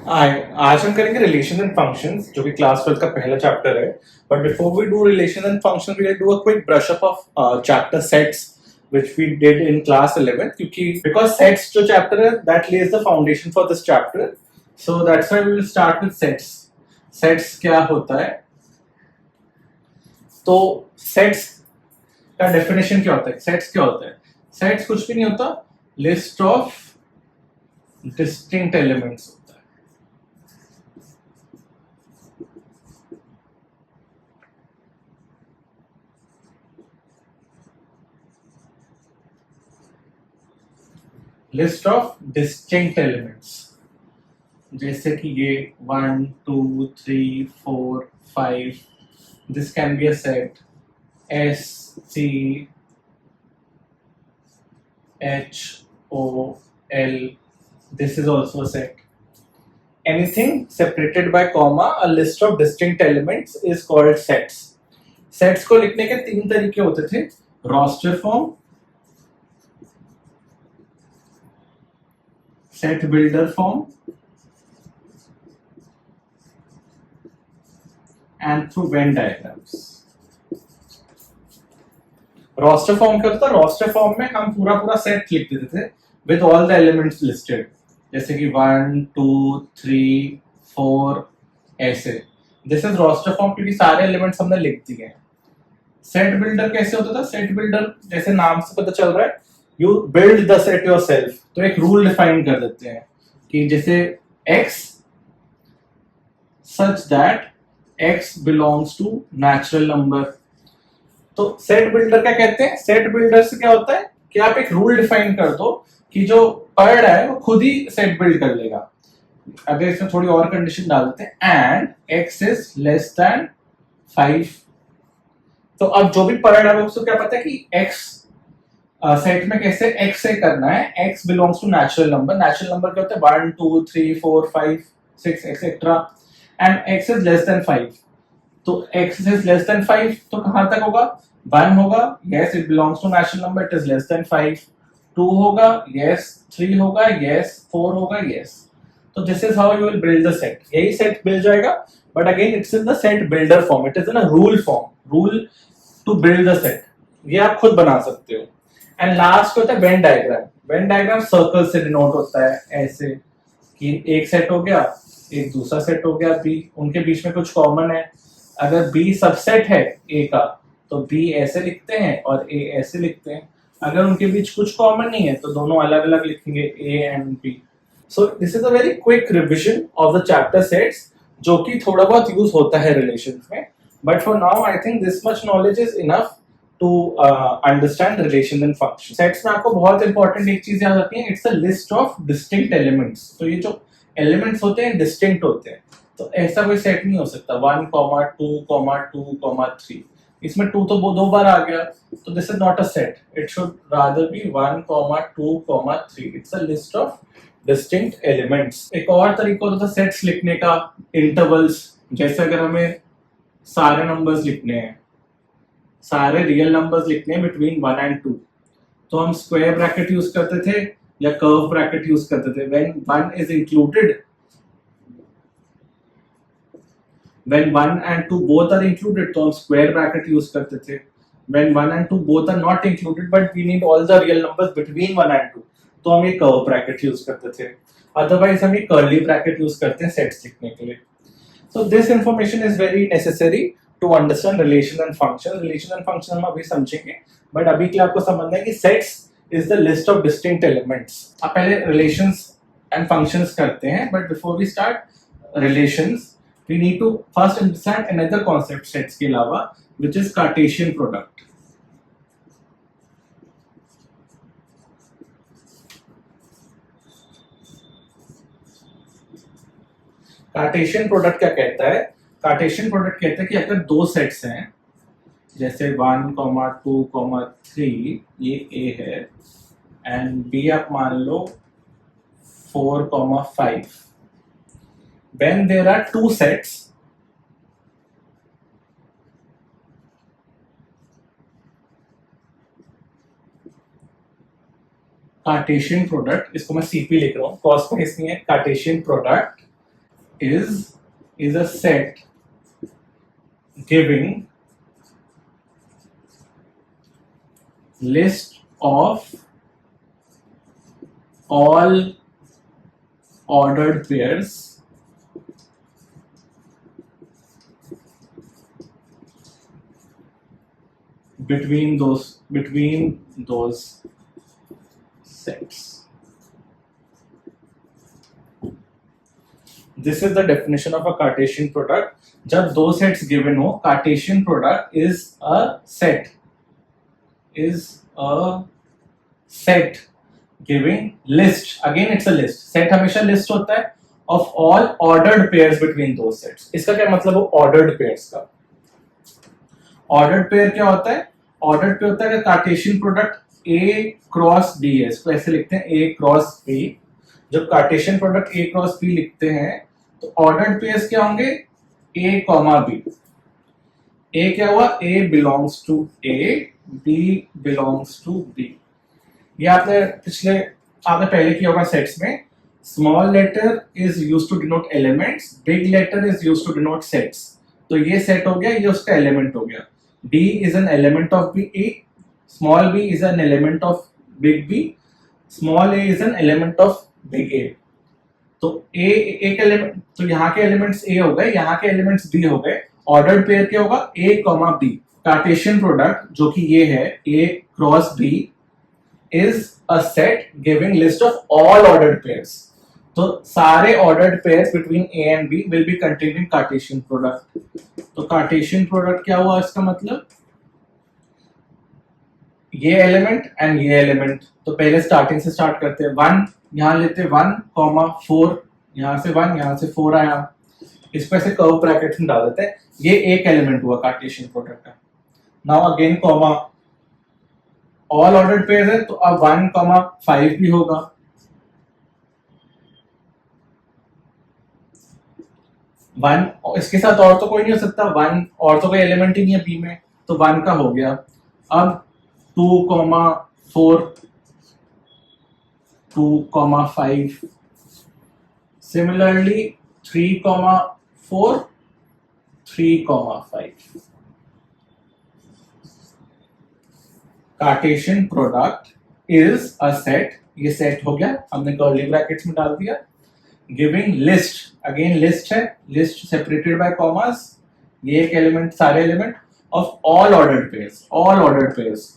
आज हम करेंगे रिलेशन एंड फंक्शंस जो कि क्लास 12 का पहला चैप्टर है. But before we do relation and functions we will do a quick brush up of chapter sets which we did in class 11 क्योंकि because sets जो चैप्टर है that lays the foundation for this chapter, so that's why we will start with sets. Sets क्या होता है? तो sets का definition क्या होता है? Sets क्या होता है? Sets कुछ भी नहीं होता, list of distinct elements होता है. लिस्ट ऑफ डिस्टिंक्ट एलिमेंट्स जैसे कि ये 1 2 3 4 5. This can be a set S C H O L. This is also a set. Anything separated by comma a list of distinct elements is called sets. Sets को लिखने के तीन तरीके होते थे: roster form, set builder form and through Venn diagrams. रोस्टर फॉर्म क्या होता है? रोस्टर फॉर्म में हम पूरा पूरा सेट लिख देते थे with all the elements listed, जैसे कि 1 2 3 4 ऐसे. दिस इज रोस्टर फॉर्म क्योंकि सारे एलिमेंट्स हमने लिख दिए हैं. सेट बिल्डर कैसे होता था? सेट बिल्डर जैसे नाम से पता चल रहा है, you build the set yourself. तो एक रूल डिफाइन कर देते हैं कि जैसे x such that x belongs to natural number. तो सेट बिल्डर क्या कहते हैं? सेट बिल्डर से क्या होता है कि आप एक रूल डिफाइन कर दो कि जो पढ़ रहा है वो खुद ही सेट बिल्ड कर लेगा. अगर इसमें थोड़ी और कंडीशन डाल देते हैं, and x is less than 5. तो अब जो भी पढ़ रहा है उसको क्या पता है कि x सेट में कैसे x से करना है. x belongs to natural number. Natural number क्या होता है? 1 2 3 4 5 6 etcetera. And x is less than 5. तो x इज लेस देन 5 तो कहां तक होगा? 1 होगा, yes it belongs to natural number, it is less than 5. 2 होगा, यस. 3 होगा, यस. 4 होगा, यस. तो this is how you will build the set. यही सेट मिल जाएगा, but again it's in the set builder form. It is in a rule form. Rule to build the set, ये आप खुद बना सकते हो. एंड लास्ट होता है Venn diagram. Venn diagram circle से डिनोट होता है, ऐसे कि एक सेट हो गया, एक दूसरा सेट हो गया बी, उनके बीच में कुछ कॉमन है. अगर बी सबसेट है ए का तो बी ऐसे लिखते हैं और ए ऐसे लिखते हैं. अगर उनके बीच कुछ कॉमन नहीं है तो दोनों अलग अलग लिखेंगे, A and B. So this is a very quick revision of the chapter sets जो कि थोड़ा बहुत यूज होता है रिलेशंस में. But for now I think this much knowledge is enough to understand relation and function. Sets में आपको बहुत इंपॉर्टेंट एक चीज याद रखनी है, it's a list of distinct elements. तो ये जो एलिमेंट्स होते हैं डिस्टिंक्ट होते हैं. तो ऐसा कोई सेट नहीं हो सकता 1 2 2 3. इसमें 2 तो दो बार आ गया, तो this is not a set. It should rather be 1 2 3. It's a list of distinct elements. एक और तरीका होता था सेट्स लिखने का, इंटरवल्स. जैसे अगर हमें सारे नंबर्स लिखने हैं, सारे रियल नंबर्स लिखने हैं बिटवीन 1 एंड 2, तो हम स्क्वायर ब्रैकेट यूज करते थे या कर्व ब्रैकेट यूज करते थे. When 1 is included, when 1 and 2 both are included तो हम square bracket यूज करते थे. when 1 and 2 both are not included but we need all the real numbers between 1 and 2 तो हम ये curve bracket यूज करते थे. अदरवाइज हम ये curly bracket यूज करते हैं सेट्स लिखने के लिए. so this information is very necessary to understand relation and function. relation and function हम अभी समझेंगे, बट अभी के लिए आपको समझना है कि sets is the list of distinct elements. आप पहले relations and functions करते हैं, but before we start relations we need to first understand another concept sets के अलावा, which is Cartesian product. Cartesian product क्या कहता है? Cartesian product कहता है कि अगर दो सेट्स हैं, जैसे 1 2 3, ये A है एंड B आप मान लो 4 5. when there are two sets, Cartesian product, इसको मैं सीपी लिख रहा हूँ, कॉस में इसमें है Cartesian product is a set giving list of all ordered pairs between those sets. This is the definition of a Cartesian product. जब दो सेट्स गिवन हो, Cartesian product is a set giving list. Again, it's a list. Set हमेशा list होता है of all ordered pairs between those sets. इसका क्या मतलब हो ordered pairs का? Ordered pair क्या होता है? Ordered pair होता है कि Cartesian product A cross B है. इसको ऐसे लिखते हैं A क्रॉस B. जब Cartesian product A cross B लिखते हैं तो ordered pairs क्या होंगे? A comma B. A क्या हुआ? A belongs to A, B belongs to B. ये आपने पहले किया होगा सेट्स में. Small letter is used to denote elements, big letter is used to denote sets. तो ये सेट हो गया, ये उसका एलिमेंट हो गया. B is an element of A, small b is an element of big B, small a is an element of big A. तो A एक एलिमेंट, तो यहाँ के एलिमेंट्स A हो गए, यहाँ के एलिमेंट्स B हो गए. ऑर्डर्ड पेयर क्या होगा? A comma B. Cartesian product जो कि ये है A cross B is a set giving list of all ordered pairs. तो सारे ordered pairs between A and B will be contained in Cartesian product. तो Cartesian product क्या हुआ इसका मतलब? ये एलिमेंट एंड ये एलिमेंट. तो पहले स्टार्टिंग से स्टार्ट करते हैं. 1 यहाँ लेते 1,4, यहाँ से 1, यहाँ से 4 आया. इसको ऐसे कर्व ब्रैकेट में डाल देते हैं. ये एक एलिमेंट हुआ कार्टेशियन प्रोडक्ट का. Now again comma, all ordered pairs है तो अब 1,5 भी होगा. 1 इसके साथ और तो कोई नहीं हो सकता. 1 और तो कोई एलिमेंट ही नहीं है बी में, तो 1 का हो गया. अब 2,4, 2,5. Similarly 3,4, 3,5. Cartesian product is a set. ये सेट हो गया, हमने कर्ली ब्रैकेट्स में डाल दिया. गिविंग लिस्ट, अगेन लिस्ट है, लिस्ट सेपरेटेड बाय कॉमास. ये एक एलिमेंट, सारे element of all ordered pairs. All ordered pairs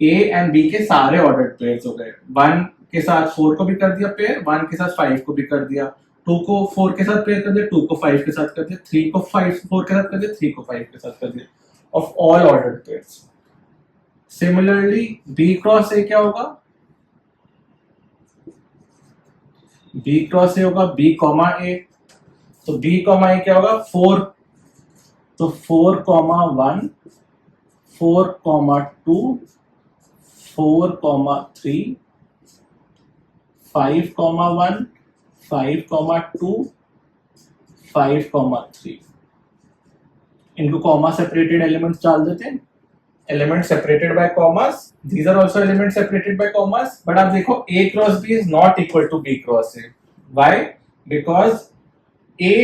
A and B के सारे ऑर्डर्ड पेयर्स हो गए. 1 के साथ 4 को भी कर दिया पेयर, 1 के साथ 5 को भी कर दिया, 2 को 4 के साथ पेयर कर दिया, 2 को 5 के साथ कर दिया, 3 को 4 के साथ कर दिया, 3 को 5 के साथ कर दिया. Of all ordered pairs. Similarly B cross A क्या होगा? B क्रॉस A होगा B कॉमा A. तो B कॉमा A क्या होगा? 4. तो 4,1, 4,2, 4,3, 5,1, 5,2, 5,3. इनको कॉमा सेपरेटेड एलिमेंट्स डाल देते हैं. Element separated by commas. These are also element separated by commas. But आप देखो A cross B is not equal to B cross A. Why? Because A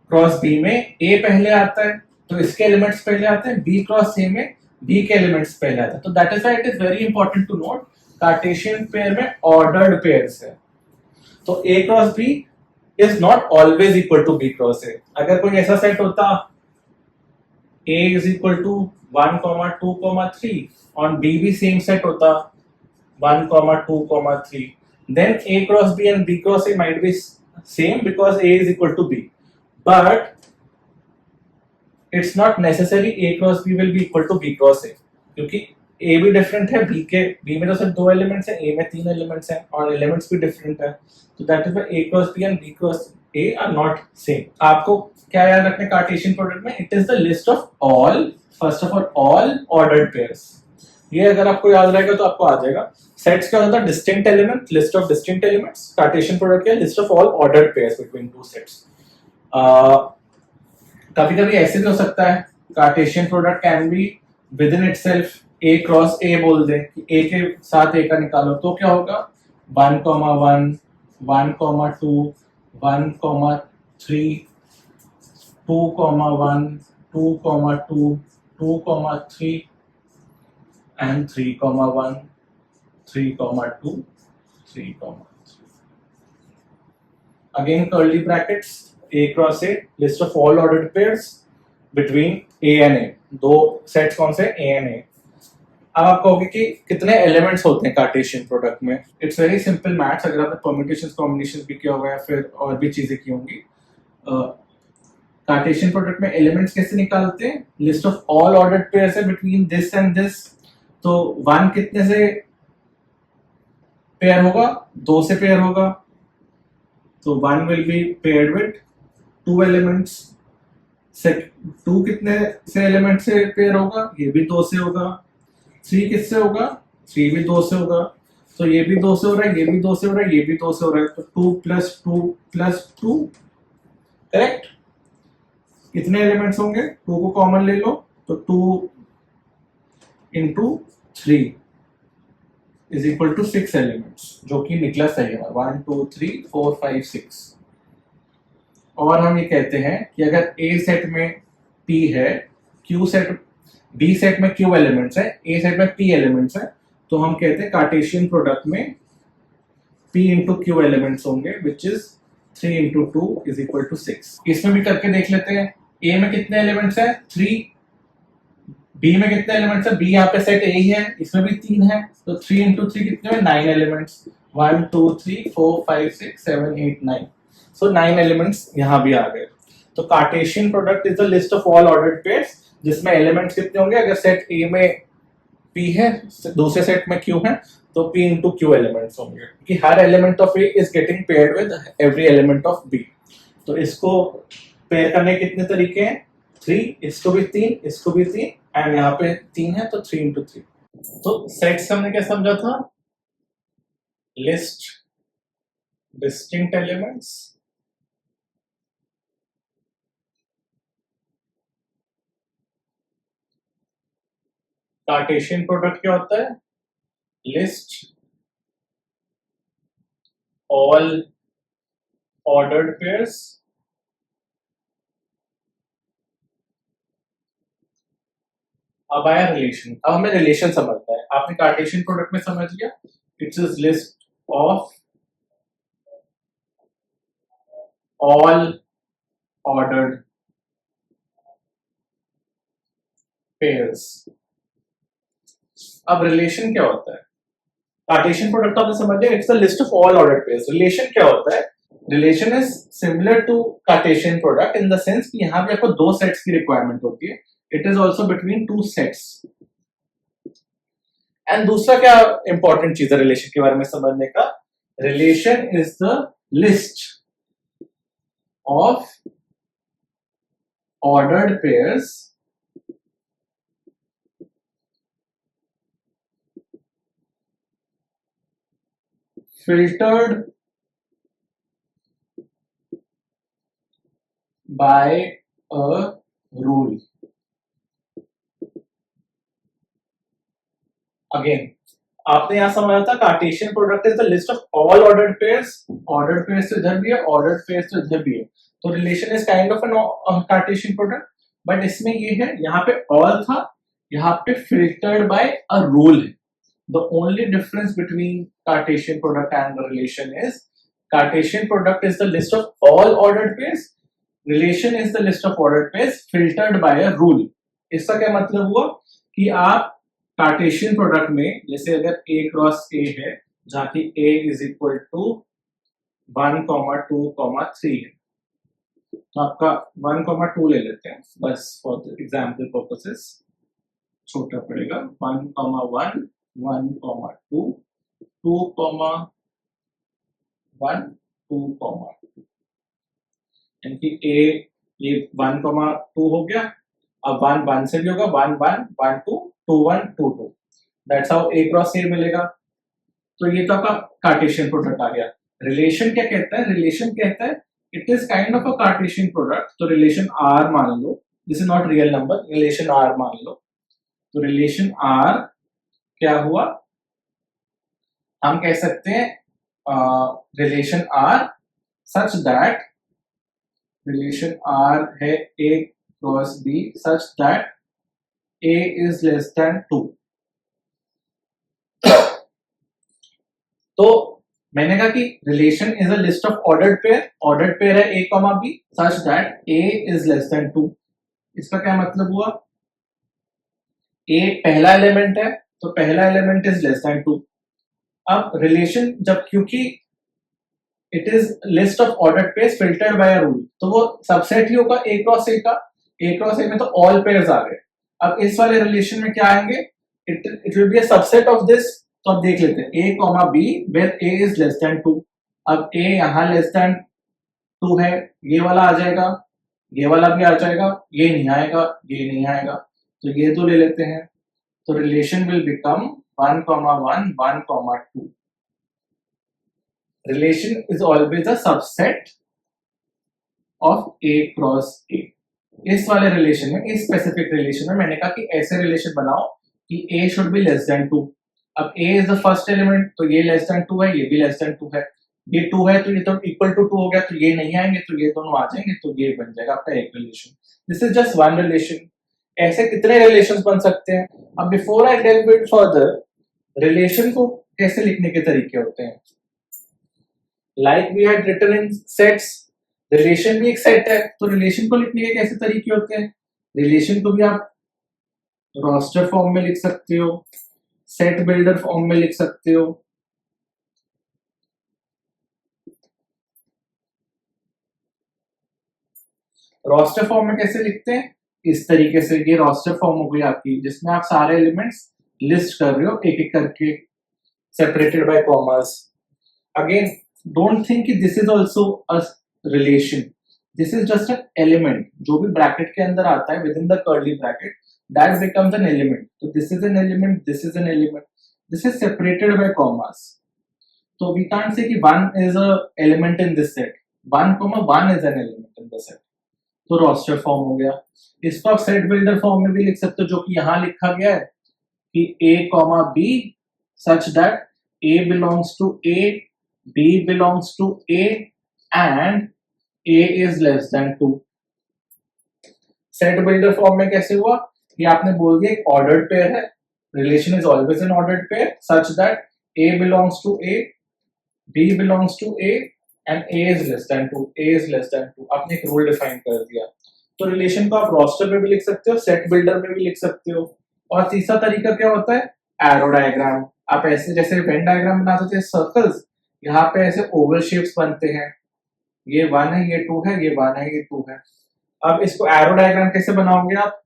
cross B में A पहले आता है तो इसके एलिमेंट्स पहले आते हैं. B क्रॉस A में B के एलिमेंट्स पहले आते हैं. तो that is why it is very important to note Cartesian pair में ऑर्डर्ड पेयर्स है. तो A cross B is not always equal to B cross A. अगर कोई ऐसा सेट होता A इज इक्वल टू 1,2,3 और B भी सेम सेट होता 1,2,3, then A cross B and B cross A might be same because A is equal to B. But it's not necessary A cross B will be equal to B cross A, क्योंकि A भी different है B में तो सिर्फ 2 elements हैं, A में 3 elements हैं और एलिमेंट्स भी डिफरेंट है. तो that is why A cross B and B cross A are not same. आपको क्या याद रखना है कार्टेशियन प्रोडक्ट में? It is the list of all, first of all ordered pairs. ये अगर आपको याद रहेगा तो आपको आ जाएगा. सेट्स क्या होता है? Distinct element, list of distinct elements. Cartesian product क्या है? List of all ordered pairs between two sets. कभी कभी ऐसे भी हो सकता है Cartesian product can be with in itself. A cross A बोल दे कि A के साथ A का निकालो तो क्या होगा? 1,1, 1,2, 3, 2, 1, 2, 2, 3 and 3, 1, 3, 2, 3, 3. Again curly brackets, A cross A, list of all ordered pairs between A and A. दो सेट्स कौन से? A and A. अब आप कहोगे कि कितने एलिमेंट्स होते हैं कार्टेशियन प्रोडक्ट में? It's very simple maths. अगर आपने परम्यूटेशंस कॉम्बिनेशंस भी किया हुआ है, फिर और भी चीजें की होंगी. कार्टेशियन प्रोडक्ट में एलिमेंट्स कैसे निकालते हैं? List of all ordered pairs है बिटवीन दिस एंड दिस. तो 1 कितने से पेयर होगा? 2 से पेयर होगा. तो 1 will B paired with 2 elements. 2 कितने से एलिमेंट से पेयर होगा? ये भी 2 से होगा. 3 किससे होगा? 3 भी 2 से होगा. तो ये भी 2 से हो रहा है, ये भी 2 से हो रहा है, ये भी 2 से हो रहा है. तो 2 + 2 + 2, करेक्ट. कितने एलिमेंट्स होंगे? 2 को कॉमन ले लो, तो 2 × 3 = 6 एलिमेंट्स, जो कि निकला सही है. 1, 2, 3, 4, 5, 6. और हम ये कहते हैं कि अगर A सेट में P है, Q सेट, B सेट में Q एलिमेंट्स है, A सेट में P एलिमेंट्स है, तो हम कहते हैं कार्टेशियन प्रोडक्ट में P × Q एलिमेंट्स होंगे, विच इज 3 × 2 = 6. इसमें भी करके देख लेते हैं. A में कितने एलिमेंट्स है? 3. B में कितने एलिमेंट्स है? B यहाँ पे सेट A ही है, इसमें भी 3 है, तो 3 × 3 कितने में? 9 एलिमेंट्स. 1, 2, 3, 4, 5, 6, 7, 8, 9. सो 9 एलिमेंट्स यहाँ भी आ गए. तो Cartesian product is the list of all ordered pairs, जिसमें एलिमेंट्स कितने होंगे? अगर सेट A में P है, दूसरे सेट में Q है, तो P × Q एलिमेंट्स होंगे, कि हर element of A is getting paired with every element of B. तो इसको पेयर करने के कितने तरीके हैं? 3, इसको भी 3, इसको भी 3, एंड यहाँ पे 3 है, तो 3 × 3. तो सेट्स हमने क्या समझा था? List distinct elements, Cartesian product क्या होता है? लिस्ट ऑल ऑर्डर्ड पेयर्स अब आया रिलेशन. अब हमें रिलेशन समझना है. आपने कार्टेशियन प्रोडक्ट में समझ लिया, it's is list of all ordered pairs. अब रिलेशन क्या होता है? कार्टेशियन प्रोडक्ट आपने समझ लिया, it's the list of all ordered pairs. Relation क्या होता है? Relation is similar to Cartesian product in the sense कि यहां भी आपको 2 सेट्स की रिक्वायरमेंट होती है. It is also between 2 sets. And दूसरा क्या इंपॉर्टेंट चीज है रिलेशन के बारे में समझने का? Relation is the list of ordered pairs filtered by a rule. Again, आपने यहां समझा था Cartesian product is the list of all ordered pairs. Ordered pairs तो इधर भी है, ऑर्डर्ड पेयर्स तो इधर भी है. तो relation is kind of an Cartesian product. But इसमें ये है, यहाँ पे ऑल था, यहाँ पे फिल्टर्ड बाय अ रूल है. The only difference between Cartesian product and the relation is Cartesian product is the list of all ordered pairs. Relation is the list of ordered pairs filtered by a rule. इसका क्या मतलब हुआ कि आप Cartesian product में, जैसे अगर A cross A है, जहाँ की A is equal to 1, 2, 3 है, तो आपका 1, 2 ले लेते हैं बस for the example purposes. छोटा पड़ेगा. 1, 1, 1, 2, 2, 1, 2, 2. यानी A ये 1, 2 हो गया. अब 1, 1 से भी होगा. 1, 1, 1, 2, 2, 1, 2, 2. That's how A cross A मिलेगा. तो ये तो आपका कार्टेशियन प्रोडक्ट आ गया. रिलेशन क्या कहता है? रिलेशन कहता है it is kind of a cartesian product. तो रिलेशन R मान लो, this is not real number, relation R मान लो. तो रिलेशन R क्या हुआ? हम कह सकते हैं relation R such that relation R है A cross B such that A is less than 2। तो मैंने कहा कि relation is a list of ordered pair है A comma B such that A is less than 2। इसका क्या मतलब हुआ, ए पहला एलिमेंट है तो पहला एलिमेंट इज लेस देन 2। अब रिलेशन जब, क्योंकि it is list of ordered pairs filtered by a rule, तो वो सबसेट ही होगा ए क्रॉस ए का। ए क्रॉस ए में तो ऑल पेयर्स आ गए। अब इस वाले रिलेशन में क्या आएंगे, it will be a subset of this. तो अब देख लेते हैं A comma B where A is less than 2। अब ए यहां लेस देन 2 है, ये वाला आ जाएगा, ये वाला भी आ जाएगा, ये नहीं आएगा, ये नहीं आएगा, तो ये दो ले लेते हैं। तो relation will become 1, 1, 1, 2। Relation is always a subset of A cross ए। इस वाले रिलेशन में, इस स्पेसिफिक रिलेशन में मैंने कहा कि ऐसे रिलेशन बनाओ कि ए शुड बी लेस देन 2। अब ए इज द फर्स्ट एलिमेंट, तो ये लेस देन 2 है, ये भी लेस देन 2 है, ये 2 है तो ये तो इक्वल टू 2 हो गया, तो ये नहीं आएंगे, तो ये दोनों आ जाएंगे, तो ये बन जाएगा आपका एक relation. This is just one relation. ऐसे कितने रिलेशंस बन सकते हैं। अब before I delve it further, relation को कैसे लिखने के तरीके होते हैं, like we had written in sets, relation भी एक सेट है, तो रिलेशन को लिखने के कैसे तरीके होते हैं। रिलेशन को भी आप रोस्टर फॉर्म में लिख सकते हो, सेट बिल्डर फॉर्म में लिख सकते हो। रोस्टर फॉर्म में कैसे लिखते हैं, इस तरीके से, ये रोस्टर फॉर्म हो गई आपकी, जिसमें आप सारे एलिमेंट्स लिस्ट कर रहे हो एक एक करके, separated by commas. Again don't think कि this is also a relation, this is just an element. जो भी ब्रैकेट के अंदर आता है within the curly bracket, that becomes an element. तो this is an element, this is an element, this is separated by commas. तो we can't say कि 1 is a element in this set, 1, 1 is an element in the set। तो roster form हो गया। इसको आप set builder form में भी लिख सकते हो, जो कि यहां लिखा गया है कि a, b such that a belongs to a, b belongs to a and a is less than 2। Set builder form में कैसे हुआ, ये आपने बोल दिया एक ऑर्डर्ड पेयर है, relation is always an ordered pair such that a belongs to a, b belongs to a and a is less than 2, a is less than 2। आपने एक रूल डिफाइन कर दिया। तो रिलेशन को आप रोस्टर में भी लिख सकते हो, सेट बिल्डर में भी लिख सकते हो। और तीसरा तरीका क्या होता है, एरो डायग्राम। आप ऐसे जैसे वेन डायग्राम बनाते थे सर्कल्स, यहाँ पे ऐसे ओवल शेप्स बनते हैं, ये 1 है, ये 2 है, ये 1 है, ये 2 है। अब इसको एरो डायग्राम कैसे बनाओगे आप,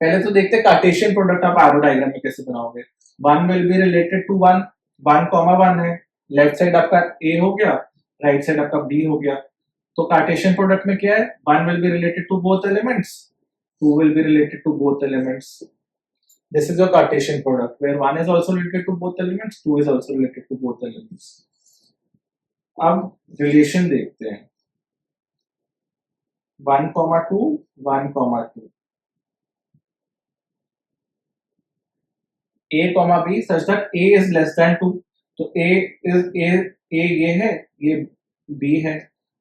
पहले तो देखते हैं कार्टेशियन प्रोडक्ट आप एरो डायग्राम में कैसे बनाओगे। 1 विल बी रिलेटेड टू 1, 1, 1 है, लेफ्ट साइड आपका a हो गया, राइट साइड आपका b हो गया। तो कार्टेशियन प्रोडक्ट में क्या है, 1 will be related to both elements, 2 will be related to both elements. This is your Cartesian product where 1 is also related to both elements, 2 is also related to both elements. अब relation देखते हैं 1, 2, 1, 2। a, b such that a is less than 2। तो a ये है, ये b है।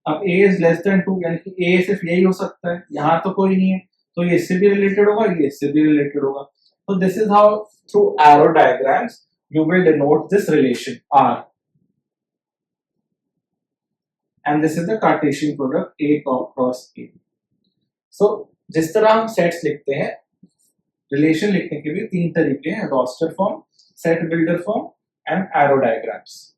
अब a is less than 2 यानी कि a सिर्फ यही हो सकता है, यहाँ तो कोई नहीं है, तो ये इससे भी रिलेटेड होगा, ये इससे भी रिलेटेड होगा। तो this is how through arrow diagrams you will denote this relation R, and this is the Cartesian product A cross A। सो जिस तरह हम सेट्स लिखते हैं, रिलेशन लिखने के भी 3 तरीके हैं, roster form, set builder form and arrow diagrams.